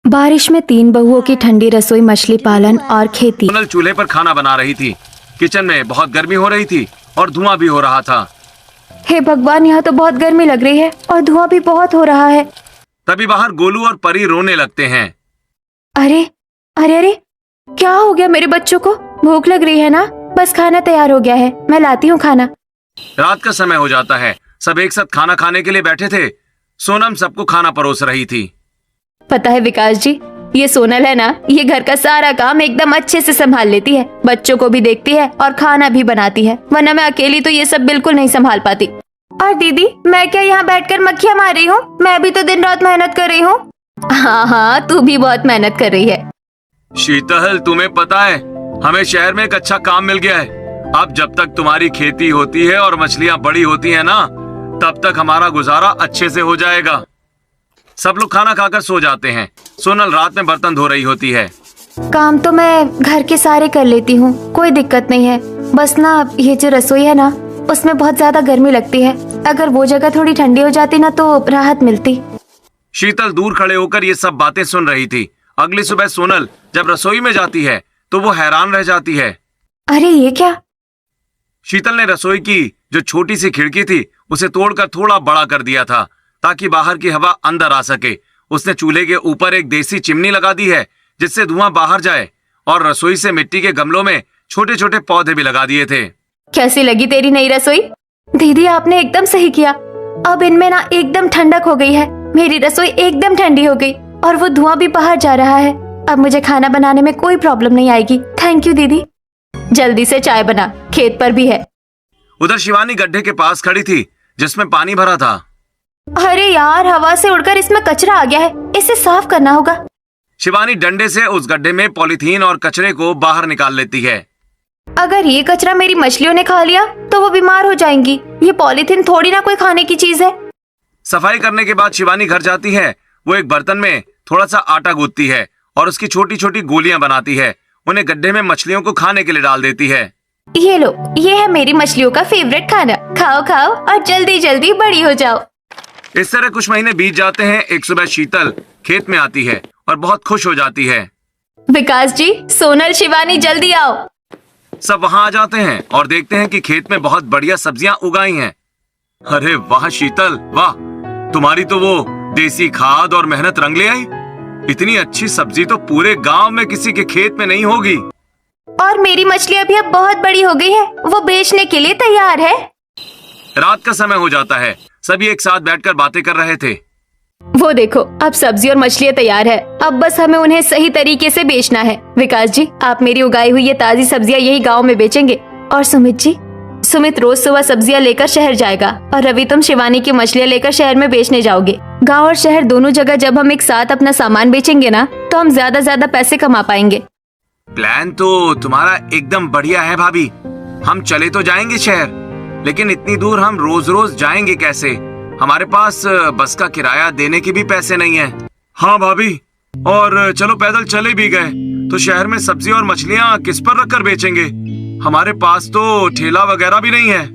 बारिश में 3 बहुओं की ठंडी रसोई, मछली पालन और खेती। सोनल चूल्हे पर खाना बना रही थी। किचन में बहुत गर्मी हो रही थी और धुआं भी हो रहा था। हे भगवान, यहाँ तो बहुत गर्मी लग रही है और धुआं भी बहुत हो रहा है। तभी बाहर गोलू और परी रोने लगते हैं। अरे अरे अरे, क्या हो गया मेरे बच्चों को? भूख लग रही है ना? बस खाना तैयार हो गया है, मैं लाती हूँ खाना। रात का समय हो जाता है। सब एक साथ खाना खाने के लिए बैठे थे। सोनम सबको खाना परोस रही थी। पता है विकास जी, ये सोनल है ना, ये घर का सारा काम एकदम अच्छे से संभाल लेती है, बच्चों को भी देखती है और खाना भी बनाती है, वरना मैं अकेली तो ये सब बिल्कुल नहीं संभाल पाती। और दीदी, मैं क्या यहाँ बैठकर मक्खियाँ मार रही हूँ? मैं भी तो दिन रात मेहनत कर रही हूँ। हाँ हाँ, तू भी बहुत मेहनत कर रही है। शीतल, तुम्हें पता है हमें शहर में एक अच्छा काम मिल गया है। अब जब तक तुम्हारी खेती होती है और मछलियाँ बड़ी होती है ना, तब तक हमारा गुजारा अच्छे से हो जाएगा। सब लोग खाना खाकर सो जाते हैं। सोनल रात में बर्तन धो रही होती है। काम तो मैं घर के सारे कर लेती हूँ, कोई दिक्कत नहीं है। बस ना, ये जो रसोई है ना, उसमें बहुत ज्यादा गर्मी लगती है। अगर वो जगह थोड़ी ठंडी हो जाती ना तो राहत मिलती। शीतल दूर खड़े होकर ये सब बातें सुन रही थी। अगली सुबह सोनल जब रसोई में जाती है तो वो हैरान रह जाती है। अरे ये क्या? शीतल ने रसोई की जो छोटी सी खिड़की थी उसे तोड़कर थोड़ा बड़ा कर दिया था ताकि बाहर की हवा अंदर आ सके। उसने चूल्हे के ऊपर एक देसी चिमनी लगा दी है जिससे धुआं बाहर जाए, और रसोई से मिट्टी के गमलों में छोटे छोटे पौधे भी लगा दिए थे। कैसी लगी तेरी नई रसोई? दीदी, आपने एकदम सही किया। अब इनमें ना एकदम ठंडक हो गई है। मेरी रसोई एकदम ठंडी हो गई और वो धुआं भी बाहर जा रहा है। अब मुझे खाना बनाने में कोई प्रॉब्लम नहीं आएगी। थैंक यू दीदी। जल्दी से चाय बना, खेत पर भी है। उधर शिवानी गड्ढे के पास खड़ी थी जिसमें पानी भरा था। अरे यार, हवा से उड़कर इसमें कचरा आ गया है, इसे साफ करना होगा। शिवानी डंडे से उस गड्ढे में पॉलीथीन और कचरे को बाहर निकाल लेती है। अगर ये कचरा मेरी मछलियों ने खा लिया तो वो बीमार हो जाएंगी। ये पॉलीथीन थोड़ी ना कोई खाने की चीज है। सफाई करने के बाद शिवानी घर जाती है। वो एक बर्तन में थोड़ा सा आटा गूंथती है और उसकी छोटी छोटी गोलियां बनाती है। उन्हें गड्ढे में मछलियों को खाने के लिए डाल देती है। ये लो, ये है मेरी मछलियों का फेवरेट खाना। खाओ खाओ और जल्दी जल्दी बड़ी हो जाओ। इस तरह कुछ महीने बीत जाते हैं। एक सुबह शीतल खेत में आती है और बहुत खुश हो जाती है। विकास जी, सोनल, शिवानी, जल्दी आओ। सब वहां आ जाते हैं और देखते हैं कि खेत में बहुत बढ़िया सब्जियां उगाई हैं। अरे वाह शीतल, वाह! तुम्हारी तो वो देसी खाद और मेहनत रंग ले आई। इतनी अच्छी सब्जी तो पूरे गांव में किसी के खेत में नहीं होगी। और मेरी मछली अभी अब बहुत बड़ी हो गई है, वो बेचने के लिए तैयार है। रात का समय हो जाता है। सभी एक साथ बैठकर बातें कर रहे थे। वो देखो, अब सब्जी और मछलियाँ तैयार है। अब बस हमें उन्हें सही तरीके से बेचना है। विकास जी, आप मेरी उगाई हुई ये ताजी सब्जियाँ यही गांव में बेचेंगे। और सुमित जी, सुमित रोज सुबह सब्जियाँ लेकर शहर जाएगा और रवि, तुम शिवानी की मछलियाँ लेकर शहर में बेचने जाओगे। गाँव और शहर दोनों जगह जब हम एक साथ अपना सामान बेचेंगे ना, तो हम ज्यादा पैसे कमा पाएंगे। प्लान तो तुम्हारा एकदम बढ़िया है भाभी। हम चले तो जाएंगे शहर, लेकिन इतनी दूर हम रोज रोज जाएंगे कैसे? हमारे पास बस का किराया देने के भी पैसे नहीं है। हाँ भाभी, और चलो पैदल चले भी गए तो शहर में सब्जी और मछलियाँ किस पर रखकर बेचेंगे? हमारे पास तो ठेला वगैरह भी नहीं है।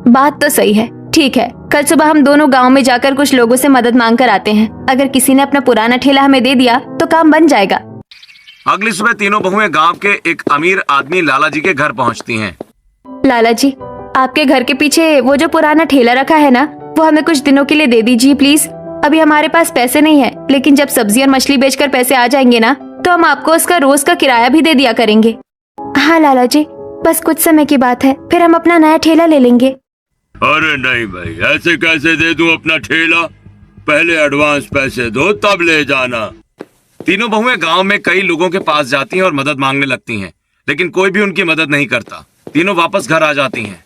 बात तो सही है। ठीक है, कल सुबह हम दोनों गांव में जाकर कुछ लोगों से मदद मांग कर आते हैं। अगर किसी ने अपना पुराना ठेला हमें दे दिया तो काम बन जाएगा। अगली सुबह तीनों बहुएं गांव के एक अमीर आदमी लाला जी के घर पहुंचती हैं। लाला जी, आपके घर के पीछे वो जो पुराना ठेला रखा है ना, वो हमें कुछ दिनों के लिए दे दीजिए प्लीज। अभी हमारे पास पैसे नहीं है, लेकिन जब सब्जी और मछली बेचकर पैसे आ जाएंगे ना, तो हम आपको उसका रोज का किराया भी दे दिया करेंगे। हाँ लाला जी, बस कुछ समय की बात है, फिर हम अपना नया ठेला ले लेंगे। अरे नहीं भाई, ऐसे कैसे दे दूं अपना ठेला? पहले एडवांस पैसे दो तब ले जाना। तीनों बहुएं गांव में कई लोगों के पास जाती हैं और मदद मांगने लगती हैं, लेकिन कोई भी उनकी मदद नहीं करता। तीनों वापस घर आ जाती हैं।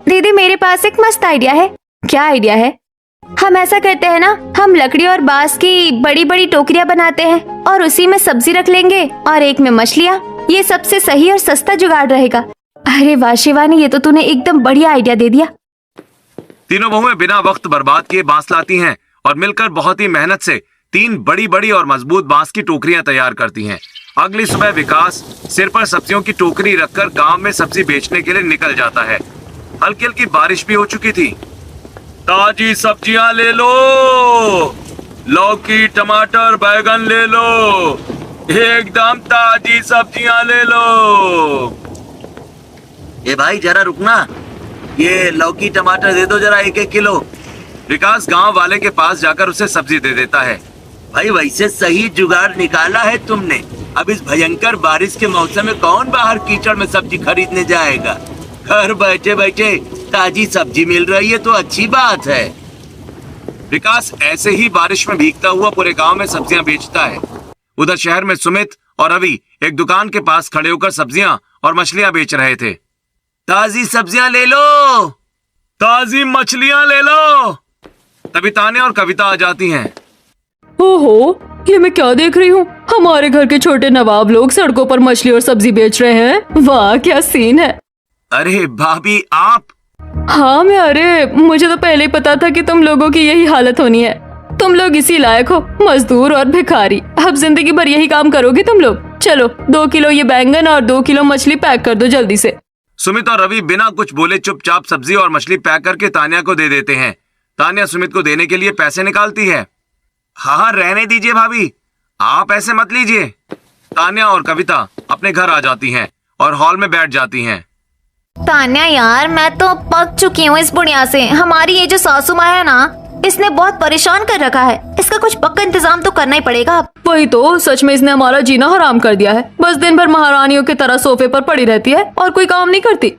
दीदी, मेरे पास एक मस्त आइडिया है। क्या आइडिया है? हम ऐसा करते हैं ना, हम लकड़ी और बांस की बड़ी बड़ी टोकरियां बनाते हैं और उसी में सब्जी रख लेंगे और एक में मछलियाँ। ये सबसे सही और सस्ता जुगाड़ रहेगा। अरे वाह शिवानी, ये तो तूने एकदम बढ़िया आइडिया दे दिया। तीनों बहुएं बिना वक्त बर्बाद किए बांस लाती हैं और मिलकर बहुत ही मेहनत से 3 बड़ी बड़ी और मजबूत बांस की टोकरियां तैयार करती हैं। अगली सुबह विकास सिर पर सब्जियों की टोकरी रखकर गांव में सब्जी बेचने के लिए निकल जाता है। हल्की हल्की बारिश भी हो चुकी थी। ताजी सब्जियां ले लो, लौकी, टमाटर, बैगन ले लो। एकदम ताजी सब्जियां ले लो। ये भाई जरा रुकना, ये लौकी टमाटर दे दो जरा 1-1 किलो। विकास गांव वाले के पास जाकर उसे सब्जी दे देता है। भाई वैसे सही जुगाड़ निकाला है तुमने। अब इस भयंकर बारिश के मौसम में कौन बाहर कीचड़ में सब्जी खरीदने जाएगा। घर बैठे बैठे ताजी सब्जी मिल रही है तो अच्छी बात है। विकास ऐसे ही बारिश में भीगता हुआ पूरे गांव में सब्जियां बेचता है। उधर शहर में सुमित और रवि एक दुकान के पास खड़े होकर सब्जियां और मछलियां बेच रहे थे। ताजी सब्जियां ले लो, ताजी मछलियां ले लो। तभी तान्या और कविता आ जाती हैं। ओहो, ये मैं क्या देख रही हूँ? हमारे घर के छोटे नवाब लोग सड़कों पर मछली और सब्जी बेच रहे हैं। वाह, क्या सीन है। अरे भाभी आप? हाँ मैं, अरे मुझे तो पहले ही पता था कि तुम लोगों की यही हालत होनी है। तुम लोग इसी लायक हो, मजदूर और भिखारी। अब जिंदगी भर यही काम करोगे तुम लोग। चलो 2 किलो ये बैंगन और 2 किलो मछली पैक कर दो जल्दी से। सुमित और रवि बिना कुछ बोले चुपचाप सब्जी और मछली पैक करके तान्या को दे देते हैं। तान्या सुमित को देने के लिए पैसे निकालती है। हाँ रहने दीजिए भाभी, आप ऐसे मत लीजिए। तान्या और कविता अपने घर आ जाती हैं और हॉल में बैठ जाती हैं। तान्या यार, मैं तो पक चुकी हूँ इस बुढ़िया से। हमारी ये जो सासू माँ है ना, इसने बहुत परेशान कर रखा है। इसका कुछ पक्का इंतजाम तो करना ही पड़ेगा। वही तो, सच में इसने हमारा जीना हराम कर दिया है। बस दिन भर महारानियों की तरह सोफे पर पड़ी रहती है और कोई काम नहीं करती।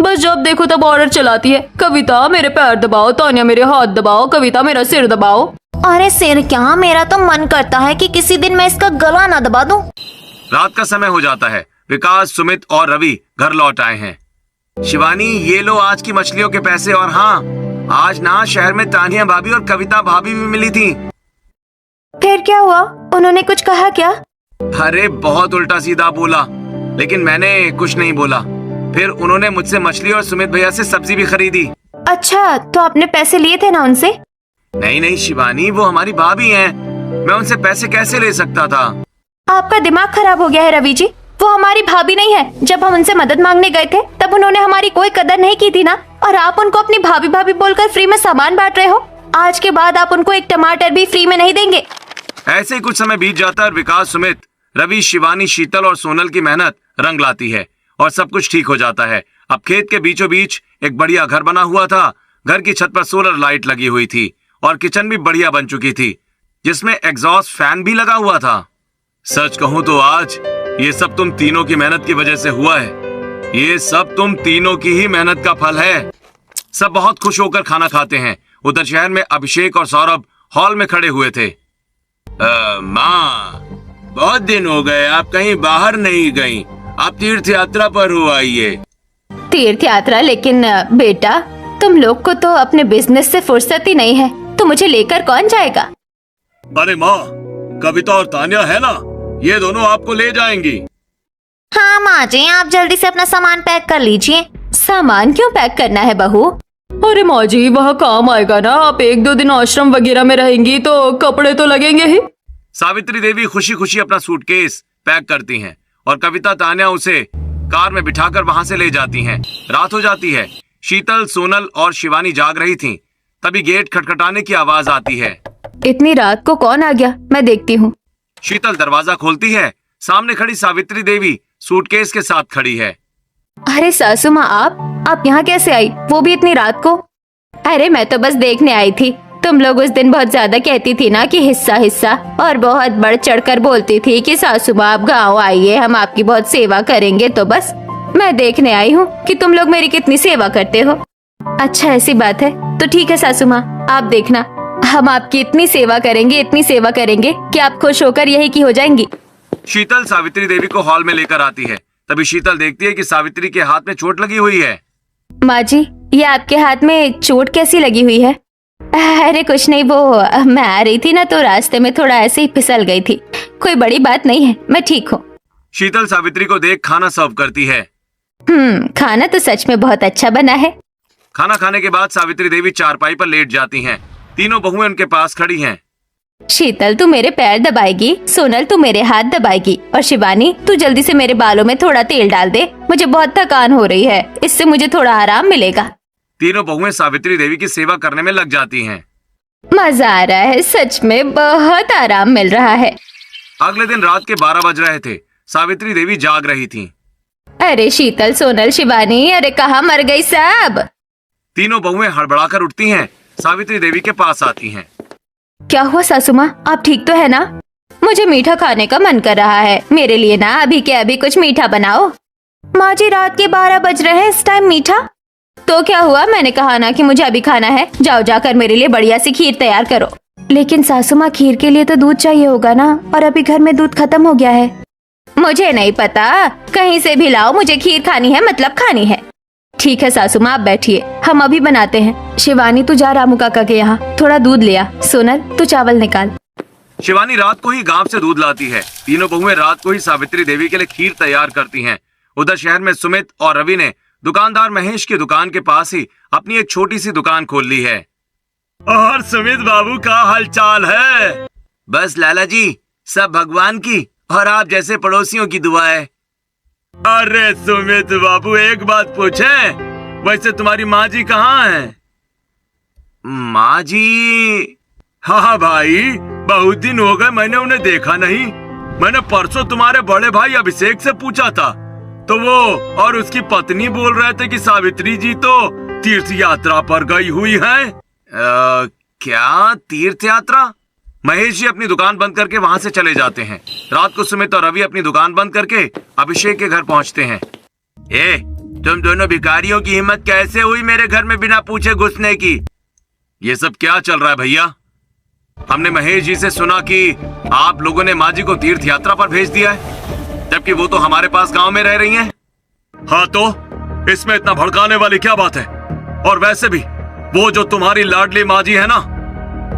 बस जब देखो तब ऑर्डर चलाती है। कविता मेरे पैर दबाओ, तान्या मेरे हाथ दबाओ, कविता मेरा सिर दबाओ। अरे सिर क्या, मेरा तो मन करता है कि किसी दिन मैं इसका गला ना दबा दूं। रात का समय हो जाता है। विकास, सुमित और रवि घर लौट आए हैं। शिवानी, ये लो आज की मछलियों के पैसे। और हाँ, आज ना शहर में तान्या भाभी और कविता भाभी भी मिली थी। फिर क्या हुआ? उन्होंने कुछ कहा क्या? अरे बहुत उल्टा सीधा बोला, लेकिन मैंने कुछ नहीं बोला। फिर उन्होंने मुझसे मछली और सुमित भैया से सब्जी भी खरीदी। अच्छा, तो आपने पैसे लिए थे ना उनसे? नहीं नहीं शिवानी, वो हमारी भाभी हैं। मैं उनसे पैसे कैसे ले सकता था? आपका दिमाग खराब हो गया है रवि जी। वो हमारी भाभी नहीं है। जब हम उनसे मदद मांगने गए थे तब उन्होंने हमारी कोई कदर नहीं की थी ना। और आप उनको अपनी भाभी भाभी बोलकर फ्री में सामान बांट रहे हो। आज के बाद आप उनको एक टमाटर भी फ्री में नहीं देंगे। ऐसे ही कुछ समय बीत जाता है और विकास, सुमित, रवि, शिवानी, शीतल और सोनल की मेहनत रंग लाती है और सब कुछ ठीक हो जाता है। अब खेत के बीचों बीच एक बढ़िया घर बना हुआ था। घर की छत पर सोलर लाइट लगी हुई थी और किचन भी बढ़िया बन चुकी थी, जिसमें एग्जॉस्ट फैन भी लगा हुआ था। सच कहूं तो आज ये सब तुम तीनों की मेहनत की वजह से हुआ है। ये सब तुम तीनों की ही मेहनत का फल है। सब बहुत खुश होकर खाना खाते हैं। उधर शहर में अभिषेक और सौरभ हॉल में खड़े हुए थे। माँ, बहुत दिन हो गए आप कहीं बाहर नहीं गई। आप तीर्थ यात्रा पर हो आइए। तीर्थ यात्रा? लेकिन बेटा, तुम लोग को तो अपने बिजनेस से फुर्सत ही नहीं है, तो मुझे लेकर कौन जाएगा? अरे माँ, कविता और तान्या है ना, ये दोनों आपको ले जाएंगी। हाँ माँ जी, आप जल्दी से अपना सामान पैक कर लीजिए। सामान क्यों पैक करना है बहू? अरे माँ जी, वह काम आएगा ना। आप 1-2 दिन आश्रम वगैरह में रहेंगी तो कपड़े तो लगेंगे ही। सावित्री देवी खुशी खुशी अपना सूटकेस पैक करती हैं और कविता, तान्या उसे कार में बिठाकर वहां से ले जाती हैं। रात हो जाती है। शीतल, सोनल और शिवानी जाग रही थीं। तभी गेट खटखटाने की आवाज आती है। इतनी रात को कौन आ गया? मैं देखती हूँ। शीतल दरवाजा खोलती है। सामने खड़ी सावित्री देवी सूटकेस के साथ खड़ी है। अरे सासू माँ, आप यहाँ कैसे आई, वो भी इतनी रात को? अरे मैं तो बस देखने आई थी। तुम लोग उस दिन बहुत ज्यादा कहती थी ना कि हिस्सा हिस्सा, और बहुत बढ़ चढ़कर बोलती थी कि सासू माँ आप गाँव आइए, हम आपकी बहुत सेवा करेंगे। तो बस मैं देखने आई हूँ कि तुम लोग मेरी कितनी सेवा करते हो। अच्छा ऐसी बात है तो ठीक है सासू माँ, आप देखना, हम आपकी इतनी सेवा करेंगे कि आप खुश होकर यही की हो जाएंगी। शीतल सावित्री देवी को हॉल में लेकर आती है। तभी शीतल देखती है कि सावित्री के हाथ में चोट लगी हुई है। माँ जी, ये आपके हाथ में चोट कैसी लगी हुई है? अरे कुछ नहीं, वो मैं आ रही थी ना तो रास्ते में थोड़ा ऐसे ही फिसल गई थी। कोई बड़ी बात नहीं है, मैं ठीक हूँ। शीतल सावित्री को देख खाना सर्व करती है। खाना तो सच में बहुत अच्छा बना है। खाना खाने के बाद सावित्री देवी चारपाई पर लेट जाती हैं। तीनों बहुएं उनके पास खड़ी हैं। शीतल तू मेरे पैर दबाएगी, सोनल तू मेरे हाथ दबाएगी, और शिवानी तू जल्दी से मेरे बालों में थोड़ा तेल डाल दे। मुझे बहुत थकान हो रही है, इससे मुझे थोड़ा आराम मिलेगा। तीनों बहुएं सावित्री देवी की सेवा करने में लग जाती हैं। मजा आ रहा है, सच में बहुत आराम मिल रहा है। अगले दिन रात के 12 बज रहे थे। सावित्री देवी जाग रही थीं। अरे शीतल, सोनल, शिवानी, अरे कहाँ मर गई सब? तीनों बहुएं हड़बड़ाकर उठती हैं। सावित्री देवी के पास आती हैं। क्या हुआ सासू माँ, आप ठीक तो है ना? मुझे मीठा खाने का मन कर रहा है, मेरे लिए ना अभी के अभी कुछ मीठा बनाओ। माँ जी, रात के 12 बज रहे हैं, इस टाइम मीठा? तो क्या हुआ, मैंने कहा ना कि मुझे अभी खाना है। जाओ जाकर मेरे लिए बढ़िया सी खीर तैयार करो। लेकिन सासू माँ, खीर के लिए तो दूध चाहिए होगा ना, और अभी घर में दूध खत्म हो गया है। मुझे नहीं पता, कहीं से भी लाओ, मुझे खीर खानी है, मतलब खानी है। ठीक है सासू माँ, आप बैठिए, हम अभी बनाते हैं। शिवानी, तू जा रामू काका के यहाँ, थोड़ा दूध ले आ। सोनल, तू चावल निकाल। शिवानी रात को ही गांव से दूध लाती है। तीनों बहुएं रात को ही सावित्री देवी के लिए खीर तैयार करती हैं। उधर शहर में सुमित और रवि ने दुकानदार महेश की दुकान के पास ही अपनी एक छोटी सी दुकान खोल ली है। और सुमित बाबू का हालचाल है? बस लाला जी, सब भगवान की और आप जैसे पड़ोसियों की दुआ है। अरे सुमित बाबू, एक बात पूछे, वैसे तुम्हारी माँ जी कहाँ है? माँ जी? हाँ भाई, बहुत दिन हो गए, मैंने उन्हें देखा नहीं। मैंने परसों तुम्हारे बड़े भाई अभिषेक से पूछा था, तो वो और उसकी पत्नी बोल रहे थे कि सावित्री जी तो तीर्थ यात्रा पर गई हुई हैं। क्या तीर्थ यात्रा? महेश जी अपनी दुकान बंद करके वहां से चले जाते हैं। रात को सुमित और रवि अपनी दुकान बंद करके अभिषेक के घर पहुंचते हैं। तुम दोनों भिखारियों की हिम्मत कैसे हुई मेरे घर में बिना पूछे घुसने की? ये सब क्या चल रहा है भैया? हमने महेश जी से सुना कि आप लोगों ने माँ जी को तीर्थ यात्रा पर भेज दिया है, जबकि वो तो हमारे पास गांव में रह रही हैं। हाँ, तो इसमें इतना भड़काने वाली क्या बात है? और वैसे भी वो जो तुम्हारी लाडली माँ जी है ना,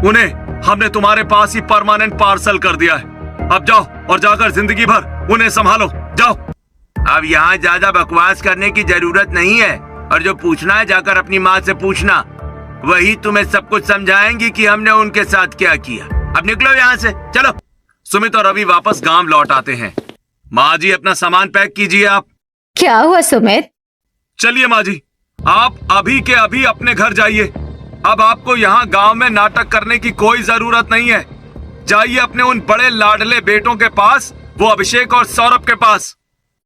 उन्हें हमने तुम्हारे पास ही परमानेंट पार्सल कर दिया है। अब जाओ और जाकर जिंदगी भर उन्हें संभालो, जाओ। अब यहाँ ज्यादा बकवास करने की जरूरत नहीं है, और जो पूछना है जाकर अपनी माँ से पूछना, वही तुम्हें सब कुछ समझाएंगी कि हमने उनके साथ क्या किया। अब निकलो यहाँ से, चलो। सुमित और रवि वापस गांव लौट आते हैं। माँ जी, अपना सामान पैक कीजिए आप। क्या हुआ सुमित? चलिए माँ जी, आप अभी के अभी अपने घर जाइए। अब आपको यहाँ गांव में नाटक करने की कोई जरूरत नहीं है। जाइए अपने उन बड़े लाडले बेटों के पास, वो अभिषेक और सौरभ के पास।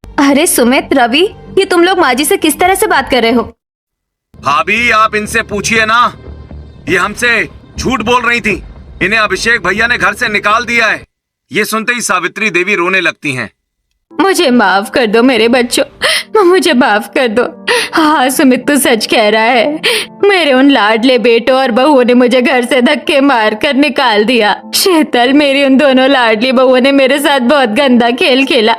अरे सुमित, रवि, ये तुम लोग माँ जी से किस तरह से बात कर रहे हो? भाभी, आप इनसे पूछिए ना, ये हमसे झूठ बोल रही थी। इन्हें अभिषेक भैया ने घर से निकाल दिया है। ये सुनते ही सावित्री देवी रोने लगती हैं। मुझे माफ कर दो मेरे बच्चों, मुझे माफ कर दो। हाँ सुमित, तू सच कह रहा है। मेरे उन लाडले बेटों और बहुओं ने मुझे घर से धक्के मार कर निकाल दिया। शीतल, मेरी उन दोनों लाडली बहुओं ने मेरे साथ बहुत गंदा खेल खेला।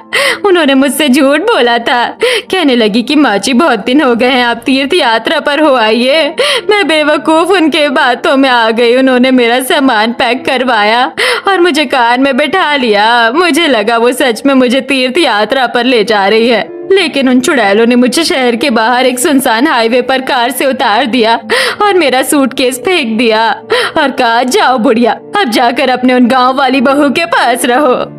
उन्होंने मुझसे झूठ बोला था, कहने लगी कि माँ जी बहुत दिन हो गए हैं, आप तीर्थ यात्रा पर हो आइए। मैं बेवकूफ उनके बातों में आ गई। उन्होंने मेरा सामान पैक करवाया और मुझे कार में बैठा लिया। मुझे लगा वो सच में मुझे तीर्थ यात्रा पर ले जा रही है, लेकिन उन चुड़ैलों ने मुझे शहर के बाहर एक सुनसान हाईवे पर कार से उतार दिया और मेरा सूटकेस फेंक दिया और कहा, जाओ बुढ़िया, अब जाकर अपने उन गांव वाली बहू के पास रहो।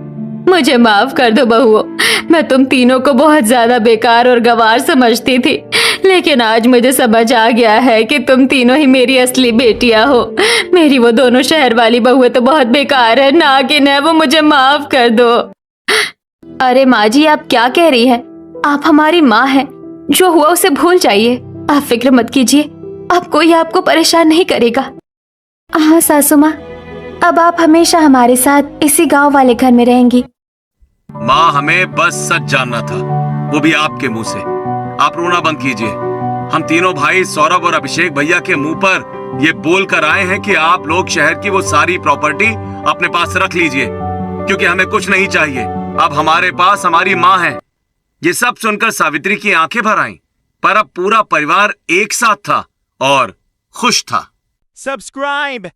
मुझे माफ कर दो बहुओं, मैं तुम तीनों को बहुत ज्यादा बेकार और गंवार समझती थी, लेकिन आज मुझे समझ आ गया है कि तुम तीनों ही मेरी असली बेटियां हो। मेरी वो दोनों शहर वाली बहुएं तो बहुत बेकार है, नागिन है वो, मुझे माफ कर दो। अरे माँ जी, आप क्या कह रही हैं? आप हमारी माँ हैं, जो हुआ उसे भूल जाइए। आप फिक्र मत कीजिए, अब कोई आपको परेशान नहीं करेगा। हाँ सासू माँ, अब आप हमेशा हमारे साथ इसी गांव वाले घर में रहेंगी। माँ, हमें बस सच जानना था, वो भी आपके मुंह से। आप रोना बंद कीजिए। हम तीनों भाई सौरभ और अभिषेक भैया के मुंह पर ये बोल कर आए हैं कि आप लोग शहर की वो सारी प्रॉपर्टी अपने पास रख लीजिए, क्योंकि हमें कुछ नहीं चाहिए। अब हमारे पास हमारी माँ है। ये सब सुनकर सावित्री की आंखें भर आईं, पर अब पूरा परिवार एक साथ था और खुश था। Subscribe.